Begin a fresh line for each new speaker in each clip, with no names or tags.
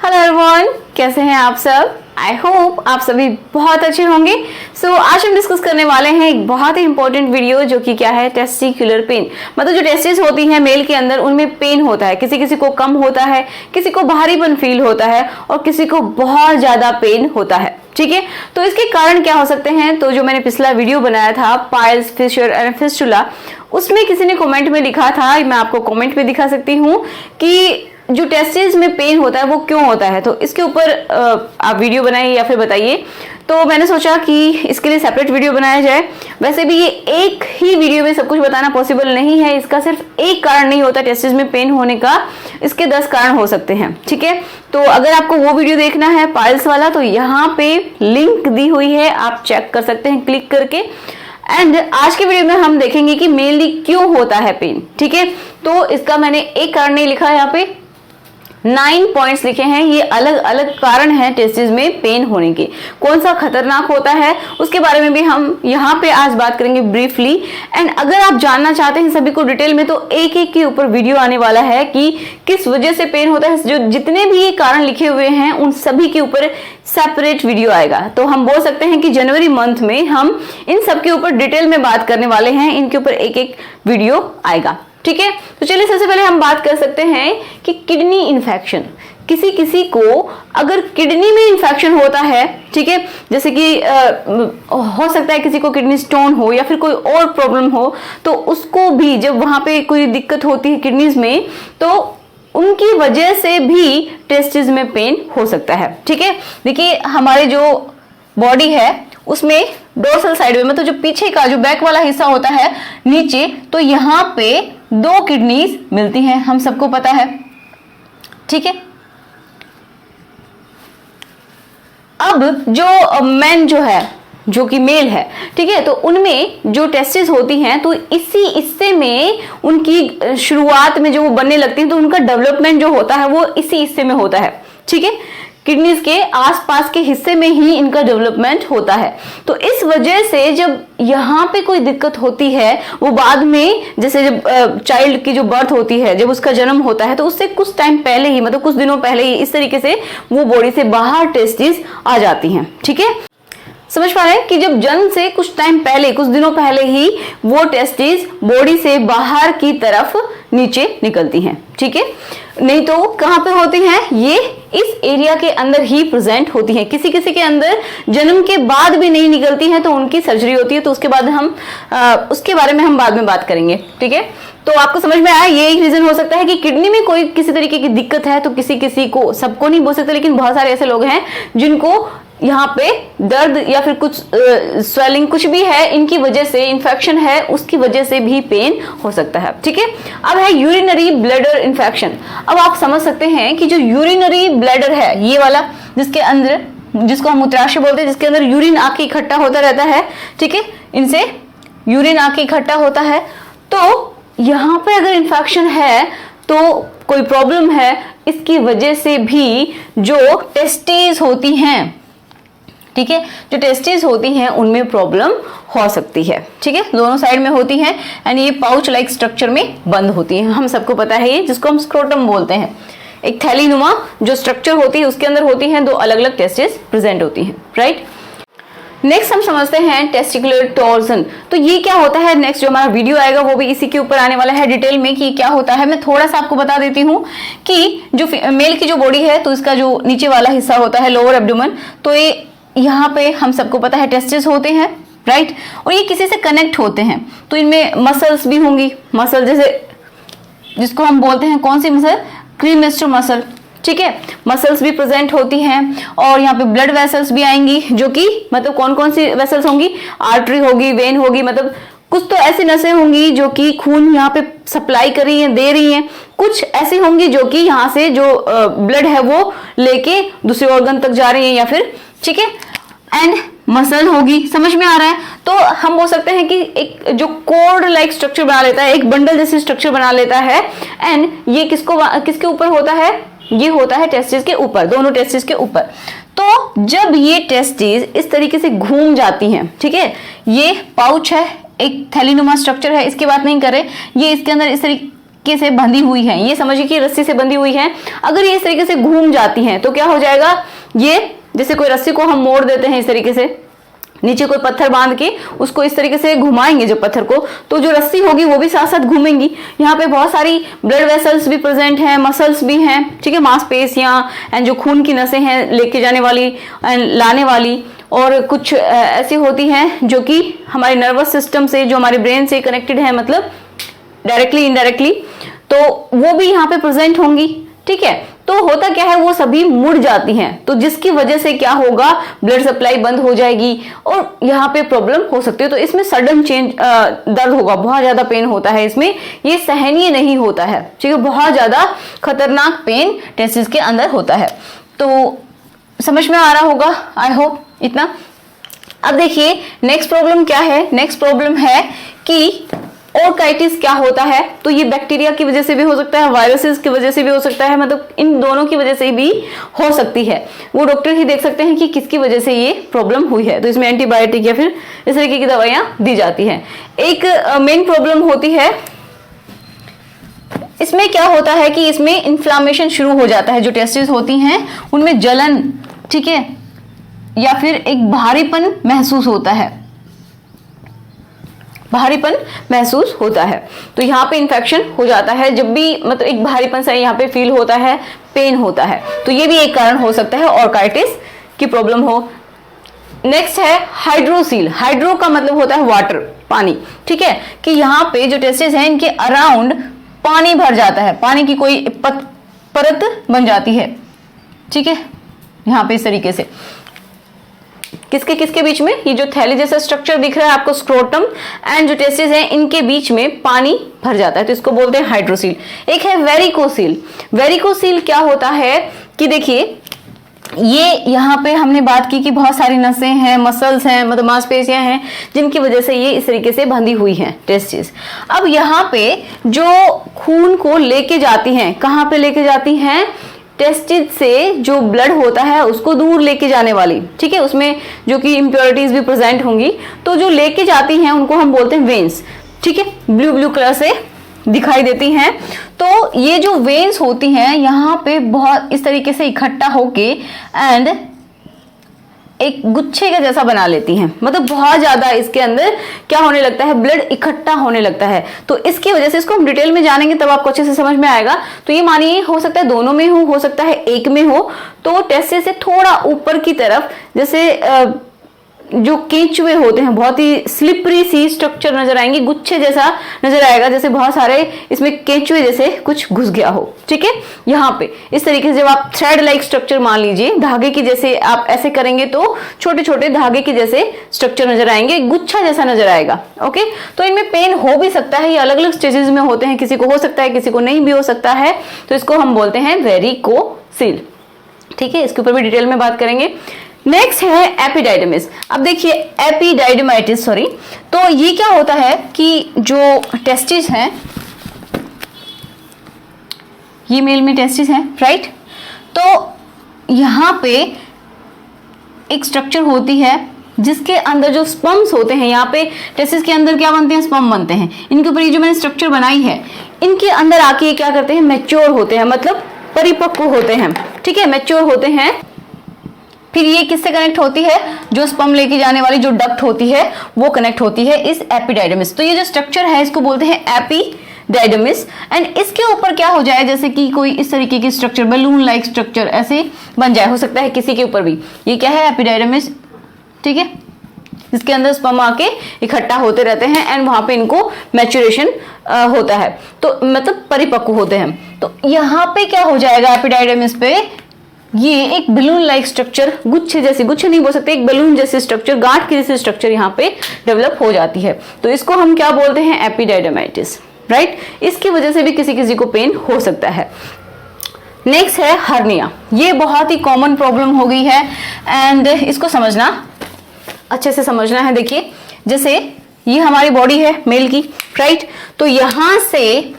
Hello everyone, कैसे हैं आप सब। आई होप आप सभी बहुत अच्छे होंगे। आज हम डिस्कस करने वाले हैं एक बहुत ही इंपॉर्टेंट वीडियो, जो कि क्या है, टेस्टिकुलर पेन। मतलब जो टेस्टिस होती हैं मेल के अंदर, उनमें पेन होता है। किसी किसी को कम होता है, किसी को भारीपन फील होता है और किसी को बहुत ज्यादा पेन होता है। ठीक है, तो इसके कारण क्या हो सकते हैं। तो जो मैंने पिछला वीडियो बनाया था पाइल्स, फिशर एंड फिस्टुला, उसमें किसी ने कमेंट में लिखा था, मैं आपको कमेंट में दिखा सकती हूँ कि जो टेस्टिस में पेन होता है वो क्यों होता है। तो इसके ऊपर आप वीडियो बनाइए या फिर बताइए। तो मैंने सोचा कि इसके लिए सेपरेट वीडियो बनाया जाए। वैसे भी ये एक ही वीडियो में सब कुछ बताना पॉसिबल नहीं है। इसका सिर्फ एक कारण नहीं होता टेस्टिस में पेन होने का, इसके 10 कारण हो सकते हैं। ठीक है, तो अगर आपको वो वीडियो देखना है पाइल्स वाला, तो यहाँ पे लिंक दी हुई है, आप चेक कर सकते हैं क्लिक करके। एंड आज के वीडियो में हम देखेंगे कि मेनली क्यों होता है पेन। ठीक है, तो इसका मैंने एक कारण नहीं लिखा है, यहाँ पे 9 पॉइंट्स लिखे हैं। ये अलग अलग कारण हैं टेस्टिस में पेन होने के। कौन सा खतरनाक होता है उसके बारे में भी हम यहाँ पे आज बात करेंगे ब्रीफली। एंड अगर आप जानना चाहते हैं सभी को डिटेल में, तो एक एक के ऊपर वीडियो आने वाला है कि किस वजह से पेन होता है। जो जितने भी ये कारण लिखे हुए हैं उन सभी के ऊपर सेपरेट वीडियो आएगा। तो हम बोल सकते हैं कि जनवरी मंथ में हम इन सब के ऊपर डिटेल में बात करने वाले हैं। इनके ऊपर एक एक वीडियो आएगा। ठीक है, तो चलिए सबसे पहले हम बात कर सकते हैं कि किडनी इन्फेक्शन। किसी किसी को अगर किडनी में इन्फेक्शन होता है, ठीक है, जैसे कि हो सकता है किसी को किडनी स्टोन हो या फिर कोई और प्रॉब्लम हो, तो उसको भी जब वहां पे कोई दिक्कत होती है किडनीज में, तो उनकी वजह से भी टेस्टिस में पेन हो सकता है। ठीक है, देखिए हमारे जो बॉडी है उसमें डोर्सल साइड में, मतलब जो पीछे का जो बैक वाला हिस्सा होता है नीचे, तो यहाँ पे 2 किडनीज मिलती हैं, हम सबको पता है। ठीक है, अब जो मैन जो है, जो कि मेल है, ठीक है, तो उनमें जो टेस्टिस होती हैं, तो इसी हिस्से में उनकी शुरुआत में जो वो बनने लगती हैं, तो उनका डेवलपमेंट जो होता है वो इसी हिस्से में होता है। ठीक है, किडनीज के आसपास के हिस्से में ही इनका डेवलपमेंट होता है। तो इस वजह से जब यहाँ पे कोई दिक्कत होती है, वो बाद में, जैसे जब चाइल्ड की जो बर्थ होती है, जब उसका जन्म होता है, तो उससे कुछ टाइम पहले ही, मतलब कुछ दिनों पहले ही, इस तरीके से वो बॉडी से बाहर टेस्टिस आ जाती हैं। ठीक है, समझ पा रहे हैं कि जब जन्म से कुछ टाइम पहले, कुछ दिनों पहले ही वो टेस्टिस बॉडी से बाहर की तरफ नीचे निकलती हैं। ठीक है, नहीं तो कहां पे होती हैं, ये इस एरिया के अंदर ही प्रेजेंट होती हैं। किसी किसी के अंदर जन्म के बाद भी नहीं निकलती हैं, तो उनकी सर्जरी होती है। तो उसके बाद हम उसके बारे में हम बाद में बात करेंगे। ठीक है, तो आपको समझ में आया, ये एक रीजन हो सकता है कि किडनी में कोई किसी तरीके की दिक्कत है। तो किसी किसी को, सबको नहीं बोल सकते, लेकिन बहुत सारे ऐसे लोग हैं जिनको यहाँ पे दर्द या फिर कुछ स्वेलिंग कुछ भी है, इनकी वजह से, इन्फेक्शन है उसकी वजह से भी पेन हो सकता है। ठीक है, अब है यूरिनरी ब्लैडर इन्फेक्शन। अब आप समझ सकते हैं कि जो यूरिनरी ब्लैडर है, ये वाला जिसके अंदर, जिसको हम मूत्राशय बोलते हैं, जिसके अंदर यूरिन आके इकट्ठा होता रहता है, ठीक है, इनसे यूरिन आके इकट्ठा होता है। तो यहाँ पे अगर इन्फेक्शन है, तो कोई प्रॉब्लम है, इसकी वजह से भी जो टेस्टिस होती हैं, ठीक है, जो टेस्टिस होती हैं उनमें प्रॉब्लम हो सकती है। ठीक है, दोनों साइड में होती हैं एंड ये पाउच लाइक स्ट्रक्चर में बंद होती हैं। हम सबको पता है ये, जिसको हम स्क्रोटम बोलते हैं। एक थैलीनुमा जो स्ट्रक्चर होती है, उसके अंदर होती हैं 2 अलग अलग टेस्टिस प्रेजेंट होती हैं। राइट, नेक्स्ट हम समझते हैं टेस्टिकुलर टॉर्जन। तो ये क्या होता है, नेक्स्ट जो हमारा वीडियो आएगा वो भी इसी के ऊपर आने वाला है डिटेल में कि क्या होता है। मैं थोड़ा सा आपको बता देती हूँ कि जो मेल की जो बॉडी है, तो इसका जो नीचे वाला हिस्सा होता है, लोअर एब्डोमेन, तो ये यहाँ पे हम सबको पता है टेस्टिस होते हैं। राइट, और ये किसी से कनेक्ट होते हैं, तो इनमें मसल्स भी होंगी। मसल जैसे जिसको हम बोलते हैं, कौन सी मसल, क्रीमेस्टर मसल। ठीक है, मसल्स भी प्रेजेंट होती हैं और यहाँ पे ब्लड वेसल्स भी आएंगी, जो कि मतलब कौन कौन सी वेसल्स होंगी, आर्टरी होगी, वेन होगी, मतलब कुछ तो ऐसी नसें होंगी जो कि खून यहाँ पे सप्लाई कर रही हैं, दे रही हैं। कुछ ऐसी होंगी जो कि यहाँ से जो ब्लड है वो लेके दूसरे ऑर्गन तक जा रही है या फिर, ठीक है, एंड मसल होगी। समझ में आ रहा है। तो हम बोल सकते हैं कि एक जो कोर्ड लाइक स्ट्रक्चर बना लेता है, एक बंडल जैसी स्ट्रक्चर बना लेता है। एंड ये किसके ऊपर होता है, ये होता है टेस्टिस के ऊपर, दोनों टेस्टिस के ऊपर। तो जब ये टेस्टिस इस तरीके से घूम जाती हैं, ठीक है, ये पाउच है, एक थैलीनुमा स्ट्रक्चर है, इसकी बात नहीं कर रहे, ये इसके अंदर इस तरीके तरीके से बंधी हुई है, ये समझिए कि रस्सी से बंधी हुई है, अगर ये इस तरीके से घूम जाती हैं तो क्या हो जाएगा, ये जैसे कोई रस्सी को हम मोड़ देते हैं इस तरीके से, नीचे कोई पत्थर बांध के उसको इस तरीके से घुमाएंगे जो पत्थर को, तो जो रस्सी होगी वो भी साथ साथ घूमेंगी। यहाँ पे बहुत सारी ब्लड वेसल्स भी प्रेजेंट हैं, मसल्स भी हैं, ठीक है, मांसपेशियां एंड जो खून की नसें हैं लेके जाने वाली एंड लाने वाली, और कुछ ऐसी होती हैं जो कि हमारे नर्वस सिस्टम से, जो हमारे ब्रेन से कनेक्टेड है, मतलब डायरेक्टली इनडायरेक्टली, तो वो भी यहाँ पे प्रेजेंट होंगी, ठीक है। तो होता क्या है, वो सभी मुड़ जाती हैं, तो जिसकी वजह से क्या होगा, ब्लड सप्लाई बंद हो जाएगी और यहाँ पे प्रॉब्लम हो सकती है। तो इसमें सडन चेंज दर्द होगा, बहुत ज्यादा पेन होता है इसमें, ये सहनीय नहीं होता है, ठीक है, बहुत ज्यादा खतरनाक पेन टेस्टिस के अंदर होता है। तो समझ में आ रहा होगा, आई होप इतना। अब देखिए नेक्स्ट प्रॉब्लम क्या है, नेक्स्ट प्रॉब्लम है कि ओरकाइटिस क्या होता है। तो ये बैक्टीरिया की वजह से भी हो सकता है, वायरसेस की वजह से भी हो सकता है, मतलब इन दोनों की वजह से भी हो सकती है। वो डॉक्टर ही देख सकते हैं कि किसकी वजह से ये प्रॉब्लम हुई है, तो इसमें एंटीबायोटिक या फिर इस तरीके की दवाइयां दी जाती हैं। एक मेन प्रॉब्लम होती है, इसमें क्या होता है कि इसमें इन्फ्लामेशन शुरू हो जाता है, जो टेस्टिस होती हैं उनमें जलन, ठीक है, या फिर एक भारीपन महसूस होता है, भारीपन महसूस होता है। तो यहाँ पे इन्फेक्शन हो जाता है, जब भी मतलब एक भारीपन सा यहाँ पे फील होता है, पेन होता है, तो ये भी एक कारण हो सकता है ओरकाइटिस की प्रॉब्लम हो। नेक्स्ट है हाइड्रोसील। हाइड्रो का मतलब होता है वाटर, पानी, ठीक है, कि यहाँ पे जो टेस्टिस हैं इनके अराउंड पानी भर जाता है, पानी की कोई परत बन जाती है, ठीक है, यहाँ पे इस तरीके से। किसके किसके बीच में, ये जो थैली जैसा स्ट्रक्चर दिख रहा है आपको, स्क्रोटम एंड जो टेस्टिस हैं इनके बीच में पानी भर जाता है, तो इसको बोलते हैं हाइड्रोसील। एक है वेरिकोसील। वेरिकोसील क्या होता है कि देखिए, ये यहाँ पे हमने बात की कि बहुत सारी नसें हैं, मसल्स हैं, मतलब मांसपेशियां हैं, जिनकी वजह से ये इस तरीके से बंधी हुई हैं टेस्टिस। अब यहाँ पे जो खून को लेके जाती हैं, कहाँ पे लेके जाती हैं, टेस्टिस से जो ब्लड होता है उसको दूर लेके जाने वाली, ठीक है, उसमें जो कि इम्प्योरिटीज भी प्रेजेंट होंगी, तो जो लेके जाती हैं उनको हम बोलते हैं वेन्स, ठीक है, ब्लू ब्लू कलर से दिखाई देती हैं। तो ये जो वेन्स होती हैं यहाँ पे बहुत इस तरीके से इकट्ठा होके एंड एक गुच्छे का जैसा बना लेती हैं, मतलब बहुत ज्यादा इसके अंदर क्या होने लगता है, ब्लड इकट्ठा होने लगता है। तो इसकी वजह से, इसको हम डिटेल में जानेंगे तब आपको अच्छे से समझ में आएगा। तो ये मानिए हो सकता है दोनों में हो सकता है एक में हो। तो टेस्टिस से थोड़ा ऊपर की तरफ जैसे जो केंचुए होते हैं, बहुत ही स्लिपरी सी स्ट्रक्चर नजर आएंगे, गुच्छे जैसा नजर आएगा, जैसे बहुत सारे इसमें केंचुए जैसे कुछ घुस गया हो, ठीक है। यहाँ पे इस तरीके से जब आप थ्रेड लाइक स्ट्रक्चर मान लीजिए, धागे की जैसे आप ऐसे करेंगे तो छोटे छोटे धागे के जैसे स्ट्रक्चर नजर आएंगे, गुच्छा जैसा नजर आएगा, ओके। तो इनमें पेन हो भी सकता है, ये अलग अलग स्टेजेस में होते हैं, किसी को हो सकता है, किसी को नहीं भी हो सकता है। तो इसको हम बोलते हैं वेरिकोसील, ठीक है, इसके ऊपर भी डिटेल में बात करेंगे। नेक्स्ट है एपिडाइडमिस। अब देखिए एपिडाइडमाइटिस, सॉरी, तो ये क्या होता है कि जो टेस्टिस हैं, ये मेल में टेस्टिस हैं, राइट, तो यहाँ पे एक स्ट्रक्चर होती है जिसके अंदर जो स्पर्म्स होते हैं, यहाँ पे टेस्टिस के अंदर क्या बनते हैं, स्पर्म बनते हैं। इनके ऊपर ये जो मैंने स्ट्रक्चर बनाई है, इनके अंदर आके ये क्या करते हैं, मैच्योर होते हैं, मतलब परिपक्व होते हैं, ठीक है, मैच्योर होते हैं। फिर ये किससे कनेक्ट होती है, जो स्पर्म लेके जाने वाली जो डक्ट होती है वो कनेक्ट होती है इस एपिडाइडमिस। तो ये जो स्ट्रक्चर है इसको बोलते हैं एपिडाइडमिस। एंड इसके ऊपर क्या हो जाए, जैसे कि कोई इस तरीके की स्ट्रक्चर, बलून लाइक स्ट्रक्चर ऐसे बन जाए, हो सकता है किसी के ऊपर भी। ये क्या है, एपिडाइडमिस, ठीक है, इसके अंदर स्पर्म आके इकट्ठा होते रहते हैं एंड वहां पे इनको मैच्योरेशन होता है, तो मतलब परिपक्व होते हैं। तो यहाँ पे क्या हो जाएगा, एपिडाइडमिस पे ये एक बलून लाइक स्ट्रक्चर, गुच्छे जैसी, गुच्छे नहीं बोल सकते, एक बलून जैसी स्ट्रक्चर, गांठ की जैसी स्ट्रक्चर यहाँ पे डेवलप हो जाती है। तो इसको हम क्या बोलते हैं, एपिडाइडमाइटिस, राइट। इसकी वजह से भी किसी किसी को पेन हो सकता है। नेक्स्ट है हर्निया। ये बहुत ही कॉमन प्रॉब्लम हो गई है एंड इसको समझना, अच्छे से समझना है। देखिए जैसे ये हमारी बॉडी है मेल की, राइट, तो यहां से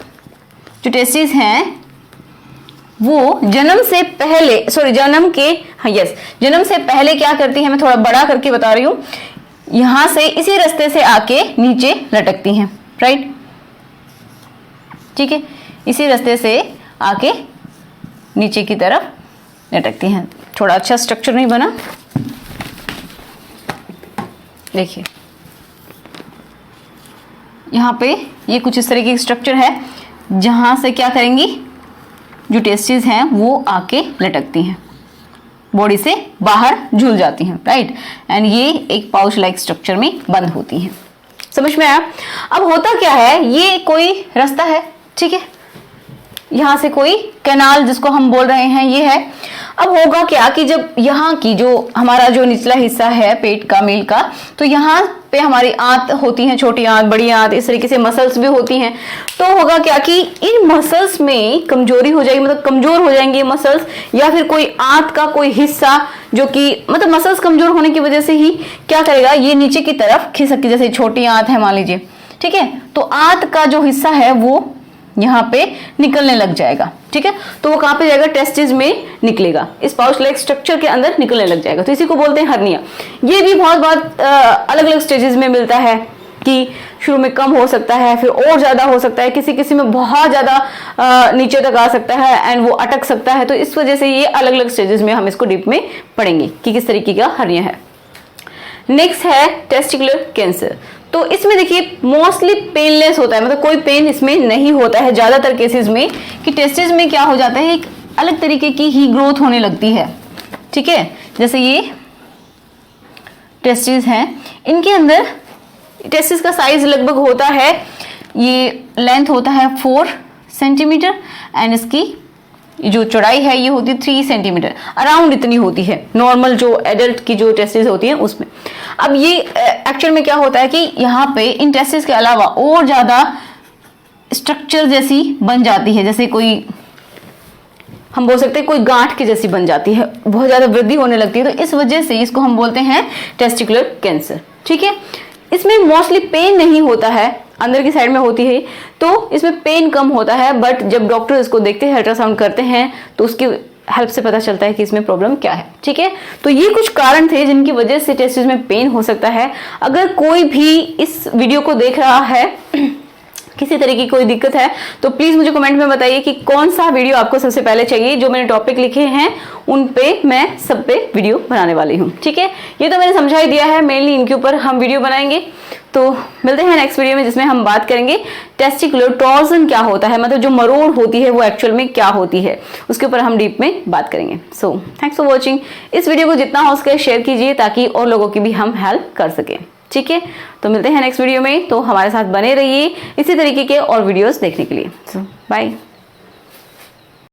जो टेस्टिस हैं वो जन्म से पहले, सॉरी जन्म के, हाँ यस, जन्म से पहले क्या करती है, मैं थोड़ा बड़ा करके बता रही हूं, यहां से इसी रास्ते से आके नीचे लटकती हैं, राइट, ठीक है। इसी रास्ते से आके नीचे की तरफ लटकती हैं। थोड़ा अच्छा स्ट्रक्चर नहीं बना, देखिए यहाँ पे ये कुछ इस तरीके की स्ट्रक्चर है जहां से क्या करेंगी, जो टेस्टिस हैं वो आके लटकती हैं, बॉडी से बाहर झूल जाती हैं, राइट। एंड ये एक पाउच लाइक स्ट्रक्चर में बंद होती हैं। समझ में आया? अब होता क्या है, ये कोई रास्ता है, ठीक है, यहां से कोई कैनाल जिसको हम बोल रहे हैं ये है। अब होगा क्या कि जब यहाँ की जो हमारा जो निचला हिस्सा है पेट का, मेल का, तो यहाँ पे हमारी आंत होती हैं, छोटी आंत, बड़ी आंत, इस तरीके से मसल्स भी होती हैं। तो होगा क्या कि इन मसल्स में कमजोरी हो जाएगी, मतलब कमजोर हो जाएंगे मसल्स, या फिर कोई आंत का कोई हिस्सा जो कि मतलब मसल्स कमजोर होने की वजह से ही क्या करेगा, ये नीचे की तरफ खिसक, जैसे छोटी आंत है मान लीजिए, ठीक है, तो आंत का जो हिस्सा है वो यहाँ पे निकलने लग जाएगा, ठीक है। तो वो कहाँ पे जाएगा, टेस्टिस में निकलेगा, इस पाउच लाइक स्ट्रक्चर के अंदर निकलने लग जाएगा। तो इसी को बोलते हैं हर्निया। ये भी बहुत बार अलग अलग स्टेजेस में मिलता है कि शुरू में कम हो सकता है, फिर और ज्यादा हो सकता है, किसी किसी में बहुत ज्यादा नीचे तक आ सकता है एंड वो अटक सकता है। तो इस वजह से ये अलग अलग स्टेजेस में हम इसको डीप में पढ़ेंगे कि किस तरीके का हर्निया है। नेक्स्ट है टेस्टिकुलर कैंसर। तो इसमें देखिए मोस्टली पेनलेस होता है, मतलब कोई पेन इसमें नहीं होता है ज्यादातर केसेस में, कि टेस्टिस में क्या हो जाता है, एक अलग तरीके की ही ग्रोथ होने लगती है, ठीक है। जैसे ये टेस्टिस हैं, इनके अंदर टेस्टिस का साइज लगभग होता है, ये लेंथ होता है 4 सेंटीमीटर एंड इसकी जो चौड़ाई है ये होती है 3 सेंटीमीटर, अराउंड इतनी होती है नॉर्मल जो एडल्ट की जो टेस्टिस होती है उसमें। अब ये एक्चुअल में क्या होता है कि यहाँ पे इन टेस्टिस के अलावा और ज्यादा स्ट्रक्चर जैसी बन जाती है, जैसे कोई हम बोल सकते हैं कोई गांठ की जैसी बन जाती है, बहुत ज्यादा वृद्धि होने लगती है। तो इस वजह से इसको हम बोलते हैं टेस्टिकुलर कैंसर, ठीक है। इसमें मोस्टली पेन नहीं होता है, अंदर की साइड में होती है, तो इसमें पेन कम होता है, बट जब डॉक्टर इसको देखते हैं, अल्ट्रासाउंड करते हैं, तो उसकी हेल्प से पता चलता है कि इसमें प्रॉब्लम क्या है, ठीक है। तो ये कुछ कारण थे जिनकी वजह से टेस्टिस में पेन हो सकता है। अगर कोई भी इस वीडियो को देख रहा है किसी तरह की कोई दिक्कत है तो प्लीज मुझे कमेंट में बताइए कि कौन सा वीडियो आपको सबसे पहले चाहिए। जो मैंने टॉपिक लिखे हैं उन पे मैं सब पे वीडियो बनाने वाली हूँ, ठीक है। ये तो मैंने समझा ही दिया है, मेनली इनके ऊपर हम वीडियो बनाएंगे। तो मिलते हैं नेक्स्ट वीडियो में जिसमें हम बात करेंगे टेस्टिकुलर टॉर्जन क्या होता है, मतलब जो मरोड़ होती है वो एक्चुअल में क्या होती है, उसके ऊपर हम डीप में बात करेंगे। So thanks for watching. इस वीडियो को जितना हो सके शेयर कीजिए ताकि और लोगों की भी हम हेल्प कर सकें, ठीक है। तो मिलते हैं नेक्स्ट वीडियो में, तो हमारे साथ बने रहिए इसी तरीके के और वीडियोस देखने के लिए। सो बाय।